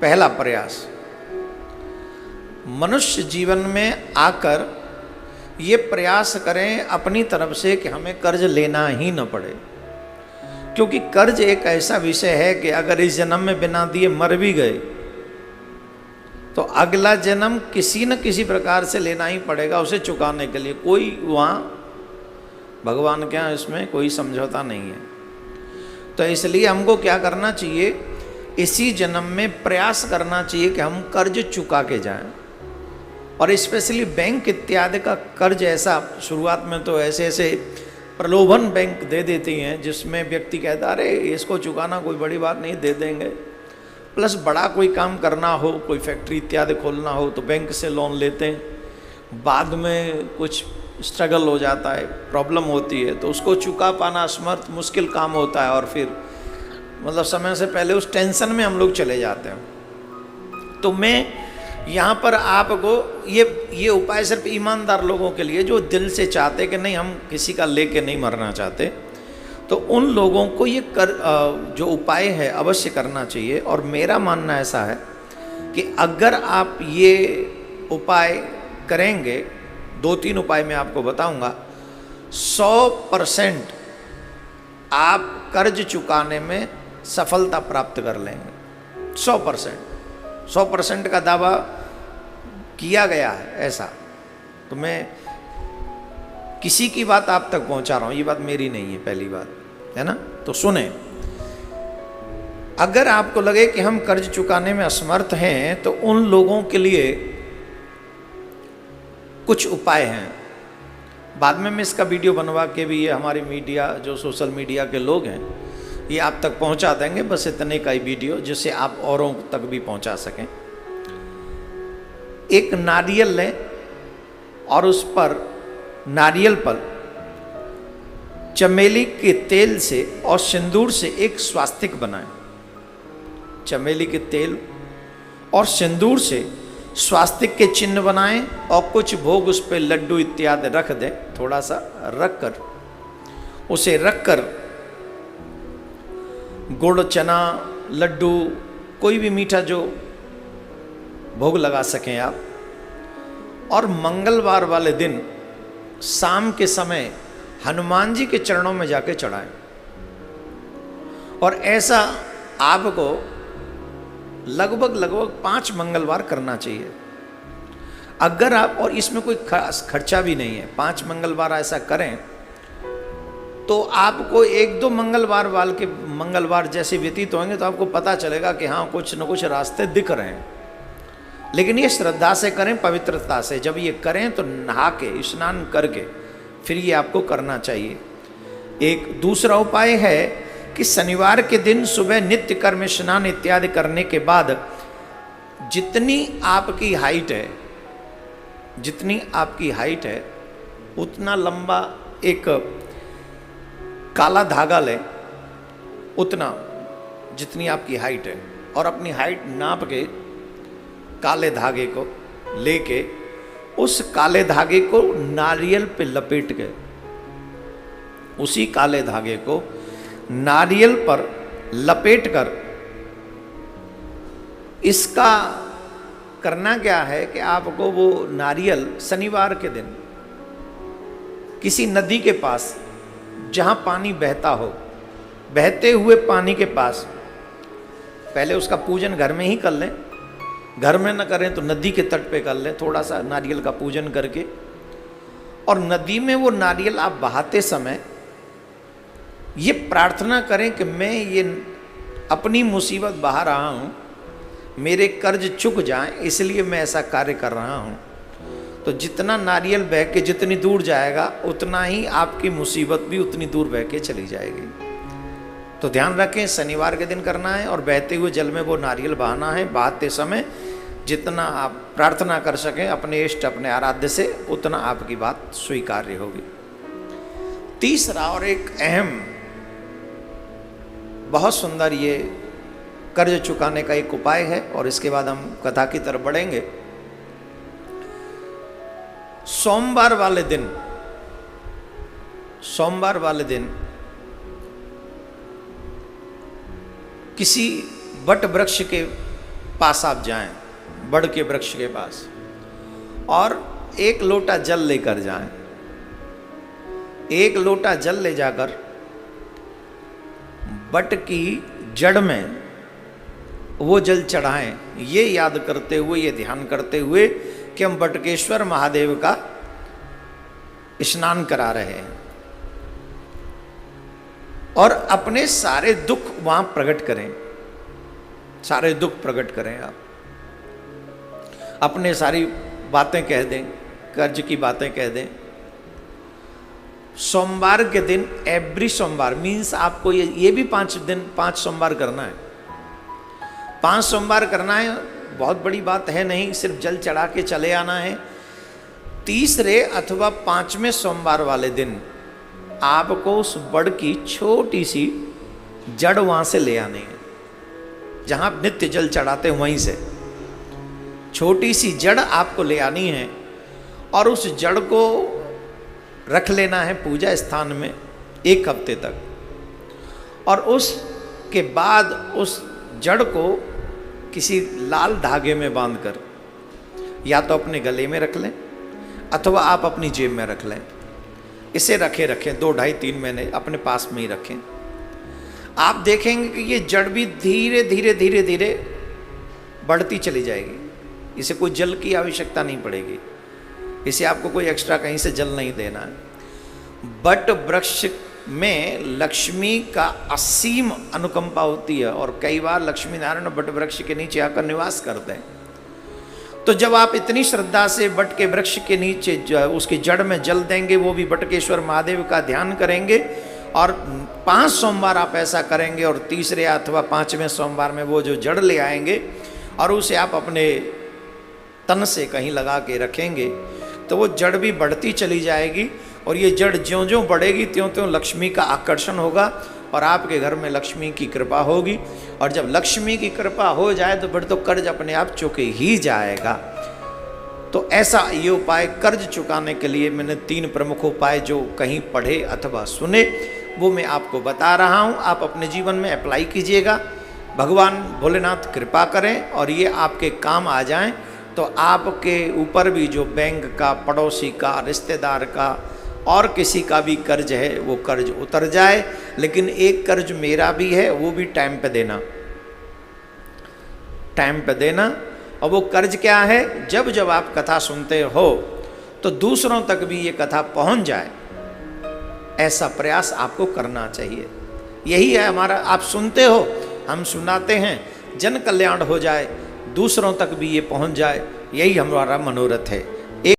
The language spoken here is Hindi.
पहला प्रयास, मनुष्य जीवन में आकर ये प्रयास करें अपनी तरफ से कि हमें कर्ज लेना ही न पड़े, क्योंकि कर्ज एक ऐसा विषय है कि अगर इस जन्म में बिना दिए मर भी गए तो अगला जन्म किसी न किसी प्रकार से लेना ही पड़ेगा उसे चुकाने के लिए। कोई वहाँ भगवान के यहाँ इसमें कोई समझौता नहीं है। तो इसलिए हमको क्या करना चाहिए, इसी जन्म में प्रयास करना चाहिए कि हम कर्ज चुका के जाएं। और स्पेशली बैंक इत्यादि का कर्ज ऐसा शुरुआत में तो ऐसे ऐसे प्रलोभन बैंक दे देती हैं जिसमें व्यक्ति कहता अरे इसको चुकाना कोई बड़ी बात नहीं, दे देंगे। प्लस बड़ा कोई काम करना हो, कोई फैक्ट्री इत्यादि खोलना हो तो बैंक से लोन लेते हैं, बाद में कुछ स्ट्रगल हो जाता है, प्रॉब्लम होती है तो उसको चुका पाना असमर्थ मुश्किल काम होता है और फिर मतलब समय से पहले उस टेंशन में हम लोग चले जाते हैं। तो मैं यहाँ पर आपको ये उपाय सिर्फ ईमानदार लोगों के लिए जो दिल से चाहते कि नहीं हम किसी का लेके नहीं मरना चाहते, तो उन लोगों को ये जो उपाय है अवश्य करना चाहिए। और मेरा मानना ऐसा है कि अगर आप ये उपाय करेंगे, 2-3 उपाय मैं आपको बताऊंगा, 100% आप कर्ज चुकाने में सफलता प्राप्त कर लेंगे। 100% का दावा किया गया है ऐसा। तो मैं किसी की बात आप तक पहुंचा रहा हूं, ये बात मेरी नहीं है, पहली बात है ना। तो सुने, अगर आपको लगे कि हम कर्ज चुकाने में असमर्थ हैं तो उन लोगों के लिए कुछ उपाय हैं। बाद में मैं इसका वीडियो बनवा के भी ये हमारी मीडिया जो सोशल मीडिया के लोग हैं ये आप तक पहुंचा देंगे, बस इतने का ही वीडियो जिससे आप औरों तक भी पहुंचा सकें। एक नारियल लें और उस पर नारियल पर चमेली के तेल से और सिंदूर से एक स्वास्तिक बनाएं। चमेली के तेल और सिंदूर से स्वास्तिक के चिन्ह बनाएं और कुछ भोग उस पर लड्डू इत्यादि रख दें, थोड़ा सा रख कर उसे रख कर गुड़, चना, लड्डू, कोई भी मीठा जो भोग लगा सकें आप, और मंगलवार वाले दिन शाम के समय हनुमान जी के चरणों में जाके चढ़ाएं। और ऐसा आपको लगभग 5 मंगलवार करना चाहिए। अगर आप, और इसमें कोई खास खर्चा भी नहीं है, 5 मंगलवार ऐसा करें तो आपको 1-2 मंगलवार जैसे व्यतीत होंगे तो आपको पता चलेगा कि हाँ कुछ न कुछ रास्ते दिख रहे हैं। लेकिन ये श्रद्धा से करें, पवित्रता से। जब ये करें तो नहा के, स्नान करके फिर ये आपको करना चाहिए। एक दूसरा उपाय है कि शनिवार के दिन सुबह नित्य कर्म स्नान इत्यादि करने के बाद जितनी आपकी हाइट है उतना लंबा एक काला धागा लें, उतना जितनी आपकी हाइट है, और अपनी हाइट नाप के काले धागे को लेके उस काले धागे को नारियल पे लपेट के, उसी काले धागे को नारियल पर लपेट कर, इसका करना क्या है कि आपको वो नारियल शनिवार के दिन किसी नदी के पास जहां पानी बहता हो, बहते हुए पानी के पास पहले उसका पूजन घर में ही कर लें, घर में न करें तो नदी के तट पे कर लें, थोड़ा सा नारियल का पूजन करके, और नदी में वो नारियल आप बहाते समय ये प्रार्थना करें कि मैं ये अपनी मुसीबत बहा रहा हूँ, मेरे कर्ज चुक जाएं, इसलिए मैं ऐसा कार्य कर रहा हूँ। तो जितना नारियल बह के जितनी दूर जाएगा उतना ही आपकी मुसीबत भी उतनी दूर बह के चली जाएगी। तो ध्यान रखें, शनिवार के दिन करना है और बहते हुए जल में वो नारियल बहाना है। बहाते समय जितना आप प्रार्थना कर सकें अपने इष्ट, अपने आराध्य से, उतना आपकी बात स्वीकार्य होगी। तीसरा और एक अहम, बहुत सुंदर ये कर्ज चुकाने का एक उपाय है, और इसके बाद हम कथा की तरफ बढ़ेंगे। सोमवार वाले दिन किसी वट वृक्ष के पास आप जाएं, बड़ के वृक्ष के पास, और एक लोटा जल लेकर जाएं। एक लोटा जल ले जाकर बट की जड़ में वो जल चढ़ाएं, ये याद करते हुए, ये ध्यान करते हुए कि हम बटकेश्वर महादेव का स्नान करा रहे हैं, और अपने सारे दुख वहां प्रकट करें। सारे दुख प्रकट करें, आप अपने सारी बातें कह दें, कर्ज की बातें कह दें। सोमवार के दिन, एवरी सोमवार मीन्स आपको ये भी 5 दिन 5 सोमवार करना है। 5 सोमवार करना है, बहुत बड़ी बात है नहीं, सिर्फ जल चढ़ा के चले आना है। तीसरे अथवा 5वें सोमवार वाले दिन आपको उस बड़ की छोटी सी जड़ वहां से ले आनी है, जहां आप नित्य जल चढ़ाते हैं वहीं से छोटी सी जड़ आपको ले आनी है, और उस जड़ को रख लेना है पूजा स्थान में 1 हफ्ते तक। और उसके बाद उस जड़ को किसी लाल धागे में बांधकर या तो अपने गले में रख लें अथवा आप अपनी जेब में रख लें। इसे रखें 2, 2.5, 3 महीने अपने पास में ही रखें। आप देखेंगे कि ये जड़ भी धीरे धीरे धीरे धीरे बढ़ती चली जाएगी। इसे कोई जल की आवश्यकता नहीं पड़ेगी, इसे आपको कोई एक्स्ट्रा कहीं से जल नहीं देना है। बट वृक्ष में लक्ष्मी का असीम अनुकंपा होती है, और कई बार लक्ष्मी नारायण बट वृक्ष के नीचे आकर निवास करते हैं। तो जब आप इतनी श्रद्धा से बट के वृक्ष के नीचे उसकी जड़ में जल देंगे, वो भी बटकेश्वर महादेव का ध्यान करेंगे, और 5 सोमवार आप ऐसा करेंगे, और तीसरे अथवा 5वें सोमवार में वो जो जड़ ले आएंगे और उसे आप अपने तन से कहीं लगा के रखेंगे, तो वो जड़ भी बढ़ती चली जाएगी। और ये जड़ ज्यों ज्यों बढ़ेगी त्यों त्यों लक्ष्मी का आकर्षण होगा, और आपके घर में लक्ष्मी की कृपा होगी। और जब लक्ष्मी की कृपा हो जाए तो फिर तो कर्ज अपने आप चुके ही जाएगा। तो ऐसा ये उपाय कर्ज चुकाने के लिए मैंने 3 प्रमुख उपाय जो कहीं पढ़े अथवा सुने वो मैं आपको बता रहा हूँ। आप अपने जीवन में अप्लाई कीजिएगा, भगवान भोलेनाथ कृपा करें और ये आपके काम आ जाएं, तो आपके ऊपर भी जो बैंक का, पड़ोसी का, रिश्तेदार का और किसी का भी कर्ज है वो कर्ज उतर जाए। लेकिन एक कर्ज मेरा भी है, वो भी टाइम पे देना, टाइम पे देना। और वो कर्ज क्या है, जब जब आप कथा सुनते हो तो दूसरों तक भी ये कथा पहुंच जाए, ऐसा प्रयास आपको करना चाहिए। यही है हमारा, आप सुनते हो, हम सुनाते हैं, जन कल्याण हो जाए, दूसरों तक भी ये पहुंच जाए, यही हमारा मनोरथ है।